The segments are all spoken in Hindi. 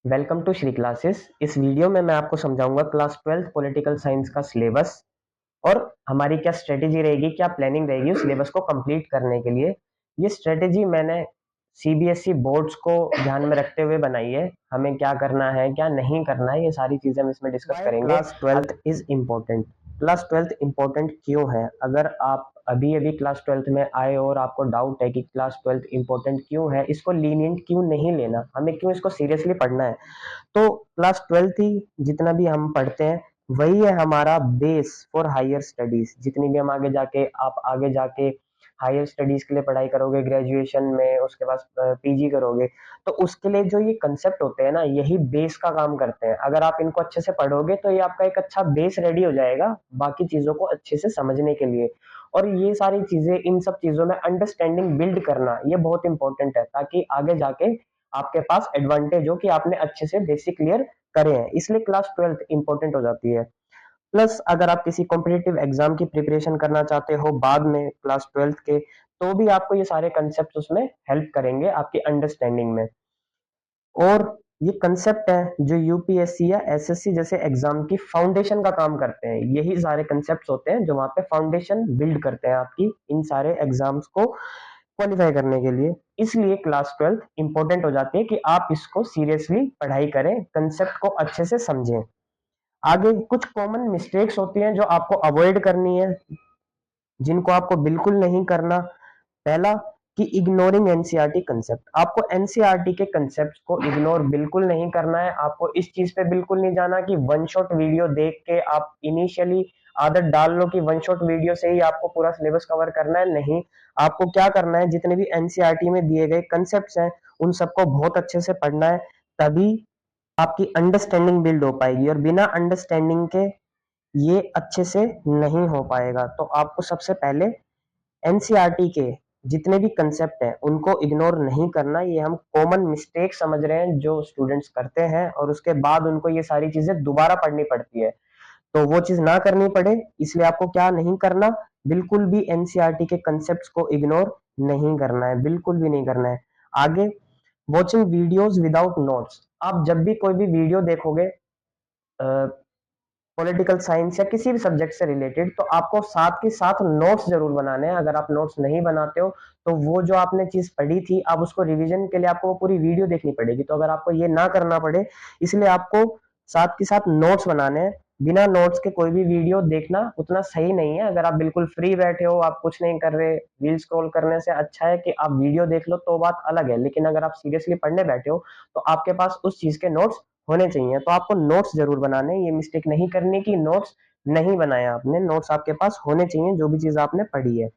Welcome to Shri classes. इस वीडियो में मैं आपको समझाऊंगा क्लास 12th पॉलिटिकल साइंस का सिलेबस और हमारी क्या स्ट्रेटेजी रहेगी, क्या प्लानिंग रहेगी उस सिलेबस को कंप्लीट करने के लिए। ये स्ट्रेटेजी मैंने सीबीएसई बोर्ड्स को ध्यान में रखते हुए बनाई है। हमें क्या करना है, क्या नहीं करना है, ये सारी चीजें हम इसमें डिस्कस करेंगे। Class 12th is important. Class 12th important क्यों है? अगर आप अभी अभी क्लास 12th में आए और आपको डाउट है कि क्लास 12th इम्पोर्टेंट क्यों है, इसको लीनियंट क्यों नहीं लेना, हमें क्यों इसको सीरियसली पढ़ना है, तो क्लास 12th ही जितना भी हम पढ़ते हैं वही है हमारा बेस फॉर हायर स्टडीज। जितनी भी हम आगे जाके आप आगे जाके हायर स्टडीज के लिए पढ़ाई करोगे, ग्रेजुएशन में उसके बाद पीजी करोगे, तो उसके लिए जो ये कंसेप्ट होते हैं ना, यही बेस का काम करते हैं। अगर आप इनको अच्छे से पढ़ोगे तो ये आपका एक अच्छा बेस रेडी हो जाएगा बाकी चीजों को अच्छे से समझने के लिए। और ये सारी चीजें, इन सब चीजों में अंडरस्टैंडिंग बिल्ड करना ये बहुत इंपॉर्टेंट है, ताकि आगे जाके आपके पास एडवांटेज हो कि आपने अच्छे से बेसिक क्लियर करे हैं। इसलिए क्लास 12th इंपॉर्टेंट हो जाती है। प्लस अगर आप किसी कॉम्पिटिटिव एग्जाम की प्रिपरेशन करना चाहते हो बाद में क्लास 12th के, तो भी आपको ये सारे कंसेप्ट उसमें हेल्प करेंगे आपकी अंडरस्टैंडिंग में। और ये कंसेप्ट है जो यूपीएससी या एसएससी जैसे एग्जाम की फाउंडेशन का काम करते हैं। यही सारे कंसेप्ट होते हैं जो वहां पे फाउंडेशन बिल्ड करते हैं आपकी इन सारे एग्जाम्स को क्वालिफाई करने के लिए। इसलिए क्लास 12th इंपॉर्टेंट हो जाती है कि आप इसको सीरियसली पढ़ाई करें, कंसेप्ट को अच्छे से समझें। आगे कुछ कॉमन मिस्टेक्स होती हैं जो आपको अवॉइड करनी है, जिनको आपको बिल्कुल नहीं करना। पहला कि इग्नोरिंग एनसीईआरटी कंसेप्ट। आपको एनसीईआरटी के कंसेप्ट को इग्नोर बिल्कुल नहीं करना है। आपको इस चीज पे बिल्कुल नहीं जाना कि वन शॉट वीडियो देख के आप इनिशियली आदत डाल लो कि वन शॉट वीडियो से ही आपको पूरा सिलेबस कवर करना है। नहीं, आपको क्या करना है, जितने भी एनसीईआरटी में दिए गए कंसेप्ट हैं उन सबको बहुत अच्छे से पढ़ना है, तभी आपकी अंडरस्टैंडिंग बिल्ड हो पाएगी। और बिना अंडरस्टैंडिंग के ये अच्छे से नहीं हो पाएगा। तो आपको सबसे पहले एनसीईआरटी के जितने भी कंसेप्ट हैं उनको इग्नोर नहीं करना। ये हम कॉमन मिस्टेक समझ रहे हैं जो स्टूडेंट्स करते हैं, और उसके बाद उनको ये सारी चीजें दोबारा पढ़नी पड़ती है। तो वो चीज ना करनी पड़े, इसलिए आपको क्या नहीं करना, बिल्कुल भी एनसीईआरटी के कंसेप्ट्स को इग्नोर नहीं करना है, बिल्कुल भी नहीं करना है। आगे, वॉचिंग वीडियोस विदाउट नोट्स। आप जब भी कोई भी वीडियो देखोगे पॉलिटिकल साइंस या किसी भी सब्जेक्ट से रिलेटेड, तो आपको साथ के साथ नोट्स जरूर बनाने हैं। अगर आप नोट्स नहीं बनाते हो तो वो जो आपने चीज पढ़ी थी, आप उसको रिवीजन के लिए आपको वो पूरी वीडियो देखनी पड़ेगी। तो अगर आपको ये ना करना पड़े, इसलिए आपको साथ के साथ नोट्स बनाने हैं। बिना नोट्स के कोई भी वीडियो देखना उतना सही नहीं है। अगर आप बिल्कुल फ्री बैठे हो, आप कुछ नहीं कर रहे, रील स्क्रॉल करने से अच्छा है कि आप वीडियो देख लो, तो बात अलग है। लेकिन अगर आप सीरियसली पढ़ने बैठे हो तो आपके पास उस चीज के नोट्स होने चाहिए। तो आपको नोट्स जरूर बनाने, ये मिस्टेक नहीं करनी कि नोट्स नहीं बनाया आपने। नोट्स आपके पास होने चाहिए जो भी चीज आपने पढ़ी है।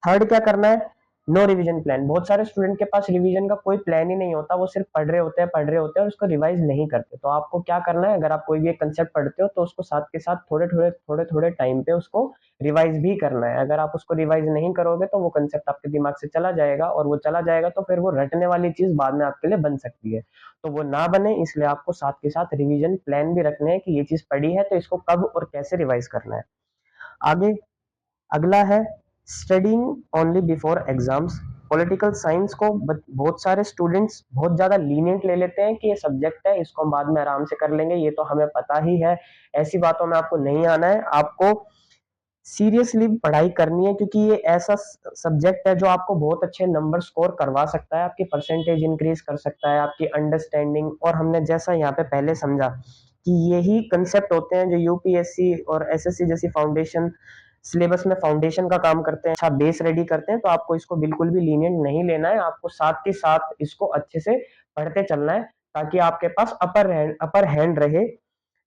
थर्ड क्या करना है, नो रिवीजन प्लान। बहुत सारे स्टूडेंट के पास रिवीजन का कोई प्लान ही नहीं होता, वो सिर्फ पढ़ रहे होते हैं और उसको रिवाइज नहीं करते। तो आपको क्या करना है, अगर आप कोई भी एक कंसेप्ट पढ़ते हो तो उसको साथ के साथ थोड़े थोड़े टाइम पे उसको रिवाइज भी करना है। अगर आप उसको रिवाइज नहीं करोगे तो वो कंसेप्ट आपके दिमाग से चला जाएगा, और वो चला जाएगा तो फिर वो रटने वाली चीज बाद में आपके लिए बन सकती है। तो वो ना बने, इसलिए आपको साथ के साथ रिवीजन प्लान भी रखने हैं कि ये चीज पढ़ी है तो इसको कब और कैसे रिवाइज करना है। आगे, अगला है studying only before exams. Political science को बहुत सारे स्टूडेंट्स बहुत ज्यादा लीनियंट ले लेते हैं कि ये सब्जेक्ट है, इसको हम बाद में आराम से कर लेंगे, ये तो हमें पता ही है। ऐसी बातों में आपको नहीं आना है। आपको सीरियसली पढ़ाई करनी है, क्योंकि ये ऐसा सब्जेक्ट है जो आपको बहुत अच्छे नंबर स्कोर करवा सकता है, आपकी परसेंटेज इंक्रीज कर सकता है, आपकी अंडरस्टैंडिंग। और हमने जैसा यहाँ पे पहले समझा कि यही कंसेप्ट होते हैं जो यूपीएससी और एसएससी जैसी फाउंडेशन सिलेबस में फाउंडेशन का काम करते हैं, अच्छा बेस रेडी करते हैं। तो आपको इसको बिल्कुल भी लीनियंट नहीं लेना है, आपको साथ के साथ इसको अच्छे से पढ़ते चलना है, ताकि आपके पास अपर हैंड रहे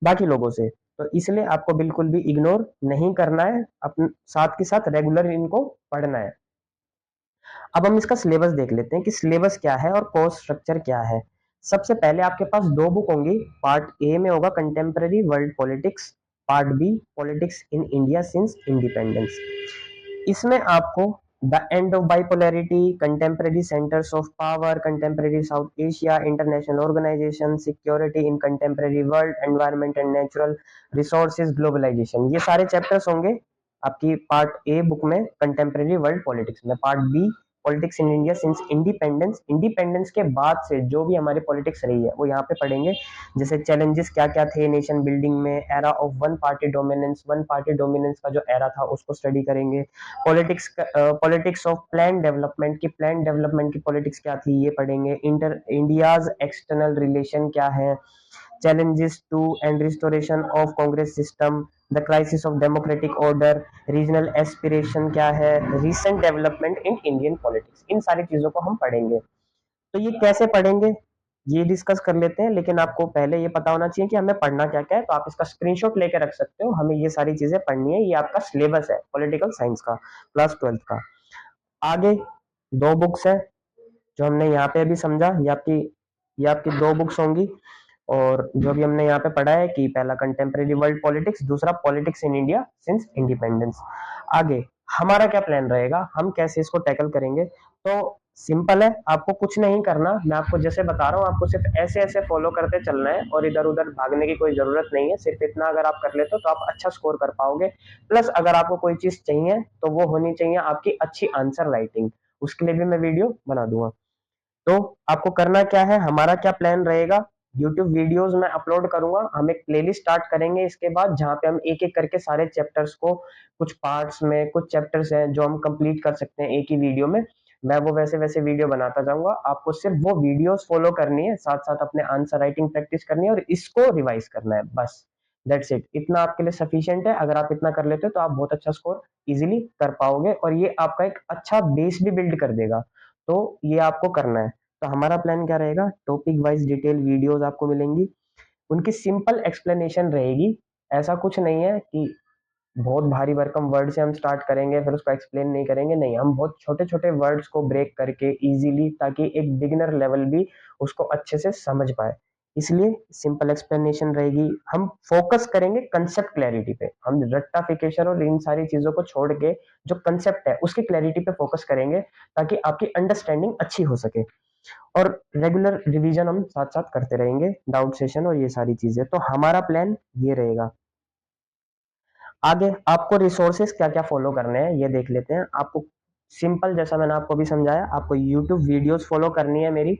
बाकी लोगों से। तो इसलिए आपको बिल्कुल भी इग्नोर नहीं करना है, अपने साथ के साथ रेगुलर इनको पढ़ना है। अब हम इसका सिलेबस देख लेते हैं कि सिलेबस क्या है और कोर्स स्ट्रक्चर क्या है। सबसे पहले आपके पास दो बुक होंगी। पार्ट ए में होगा contemporary world politics, part B politics in India since independence. इसमें आपको the end of bipolarity, contemporary centres of power, contemporary South Asia, international organisation, security in contemporary world, environment and natural resources, globalisation, ये सारे चैप्टर्स होंगे आपकी पार्ट ए बुक में कंटेम्प्रेरी वर्ल्ड पॉलिटिक्स में। Part B politics in India since independence, independence के बाद से जो भी हमारी पॉलिटिक्स रही है वो यहाँ पे पढ़ेंगे। जैसे चैलेंजेस क्या क्या थे नेशन बिल्डिंग में, era of one party dominance का जो एरा था उसको स्टडी करेंगे। पॉलिटिक्स ऑफ प्लान डेवलपमेंट की पॉलिटिक्स क्या थी ये पढ़ेंगे। इंडियाज एक्सटर्नल रिलेशन क्या है, challenges to and restoration of Congress system, the crisis of democratic order, regional aspiration क्या है, recent development in Indian politics, इन सारी चीजों को हम पढ़ेंगे। तो ये कैसे पढ़ेंगे ये डिस्कस कर लेते हैं, लेकिन आपको पहले ये पता होना चाहिए कि हमें पढ़ना क्या क्या है। तो आप इसका स्क्रीनशॉट लेके रख सकते हो, हमें ये सारी चीजें पढ़नी है। ये आपका सिलेबस है पॉलिटिकल साइंस का, क्लास 12 का। आगे दो बुक्स है जो हमने यहाँ पे अभी समझा, ये आपकी दो बुक्स होंगी। और जो भी हमने यहाँ पे पढ़ा है कि पहला कंटेम्प्रेरी वर्ल्ड पॉलिटिक्स, दूसरा politics in India since independence. आगे हमारा क्या प्लान रहेगा, हम कैसे इसको टैकल करेंगे। तो सिंपल है, आपको कुछ नहीं करना, मैं आपको जैसे बता रहा हूँ आपको सिर्फ ऐसे ऐसे फॉलो करते चलना है और इधर उधर भागने की कोई जरूरत नहीं है। सिर्फ इतना अगर आप कर लेते हो तो आप अच्छा स्कोर कर पाओगे। प्लस अगर आपको कोई चीज चाहिए तो वो होनी चाहिए आपकी अच्छी आंसर राइटिंग, उसके लिए भी मैं वीडियो बना दूंगा। तो आपको करना क्या है, हमारा क्या प्लान रहेगा, यूट्यूब वीडियोस में अपलोड करूंगा। हम एक प्लेलिस्ट स्टार्ट करेंगे इसके बाद, जहां पे हम एक एक करके सारे चैप्टर्स को, कुछ पार्ट्स में कुछ चैप्टर्स हैं जो हम कंप्लीट कर सकते हैं एक ही वीडियो में, मैं वो वैसे वैसे वीडियो बनाता जाऊंगा। आपको सिर्फ वो वीडियोस फॉलो करनी है, साथ साथ अपने आंसर राइटिंग प्रैक्टिस करनी है और इसको रिवाइज करना है, बस दैट्स इट। इतना आपके लिए सफिशिएंट है। अगर आप इतना कर लेते हो तो आप बहुत अच्छा स्कोर इजीली कर पाओगे और ये आपका एक अच्छा बेस भी बिल्ड कर देगा। तो ये आपको करना है। तो हमारा प्लान क्या रहेगा, टॉपिक वाइज डिटेल वीडियोस आपको मिलेंगी, उनकी सिंपल एक्सप्लेनेशन रहेगी। ऐसा कुछ नहीं है कि बहुत भारी भरकम वर्ड से हम स्टार्ट करेंगे फिर उसको एक्सप्लेन नहीं करेंगे, नहीं, हम बहुत छोटे छोटे वर्ड्स को ब्रेक करके इजीली, ताकि एक बिगिनर लेवल भी उसको अच्छे से समझ पाए, इसलिए सिंपल एक्सप्लेनेशन रहेगी। हम फोकस करेंगे कंसेप्ट क्लैरिटी पे, हम रट्टाफिकेशन और इन सारी चीजों को छोड़ के जो कंसेप्ट है उसकी क्लैरिटी पे फोकस करेंगे, ताकि आपकी अंडरस्टैंडिंग अच्छी हो सके। और रेगुलर रिवीजन हम साथ साथ करते रहेंगे, डाउट सेशन और ये सारी चीजें। तो हमारा प्लान ये रहेगा। आगे आपको रिसोर्सेस क्या क्या फॉलो करने हैं ये देख लेते हैं। आपको सिंपल, जैसा मैंने आपको भी समझाया, आपको यूट्यूब वीडियोस फॉलो करनी है मेरी,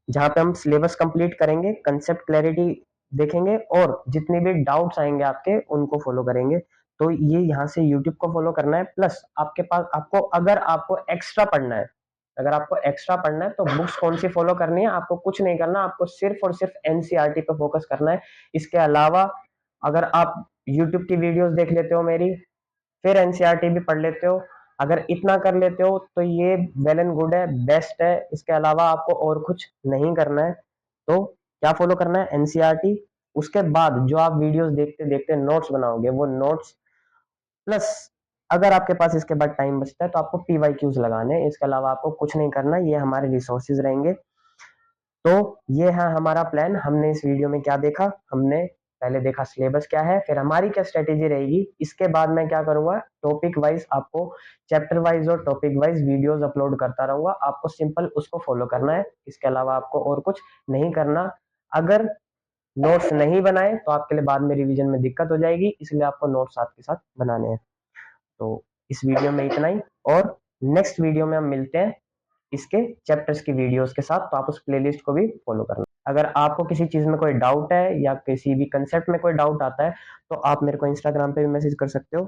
जहाँ पे हम सिलेबस कंप्लीट करेंगे, कंसेप्ट क्लैरिटी देखेंगे और जितने भी डाउट्स आएंगे आपके उनको फॉलो करेंगे। तो ये यहाँ से यूट्यूब को फॉलो करना है। प्लस आपके पास, आपको अगर आपको एक्स्ट्रा पढ़ना है, अगर आपको एक्स्ट्रा पढ़ना है तो बुक्स कौन सी फॉलो करनी है, आपको कुछ नहीं करना, आपको सिर्फ और सिर्फ एनसीईआरटी पे फोकस करना है। इसके अलावा अगर आप यूट्यूब की वीडियोस देख लेते हो मेरी, फिर एनसीईआरटी भी पढ़ लेते हो, अगर इतना कर लेते हो तो ये वेल एंड गुड है, बेस्ट है। इसके अलावा आपको और कुछ नहीं करना है। तो क्या फॉलो करना है, एनसीईआरटी। उसके बाद जो आप वीडियोस देखते देखते नोट्स बनाओगे वो नोट्स, प्लस अगर आपके पास इसके बाद टाइम बचता है तो आपको पीवाईक्यूज लगाने हैं। इसके अलावा आपको कुछ नहीं करना, ये हमारे रिसोर्सेज रहेंगे। तो ये है हमारा प्लान। हमने इस वीडियो में क्या देखा, हमने पहले देखा सिलेबस क्या है, फिर हमारी क्या स्ट्रेटेजी रहेगी। इसके बाद मैं क्या करूंगा, टॉपिक वाइज आपको चैप्टर वाइज और टॉपिक वाइज वीडियोस अपलोड करता रहूंगा, आपको सिंपल उसको फॉलो करना है। इसके अलावा आपको और कुछ नहीं करना। अगर नोट्स नहीं बनाए तो आपके लिए बाद में रिवीजन में दिक्कत हो जाएगी, इसलिए आपको नोट्स साथ के साथ बनाने हैं। तो इस वीडियो में इतना ही, और नेक्स्ट वीडियो में हम मिलते हैं इसके चैप्टर्स की वीडियोस के साथ। तो आप उस प्लेलिस्ट को भी फॉलो करना। अगर आपको किसी चीज में कोई डाउट है या किसी भी कंसेप्ट में कोई डाउट आता है तो आप मेरे को इंस्टाग्राम पे भी मैसेज कर सकते हो।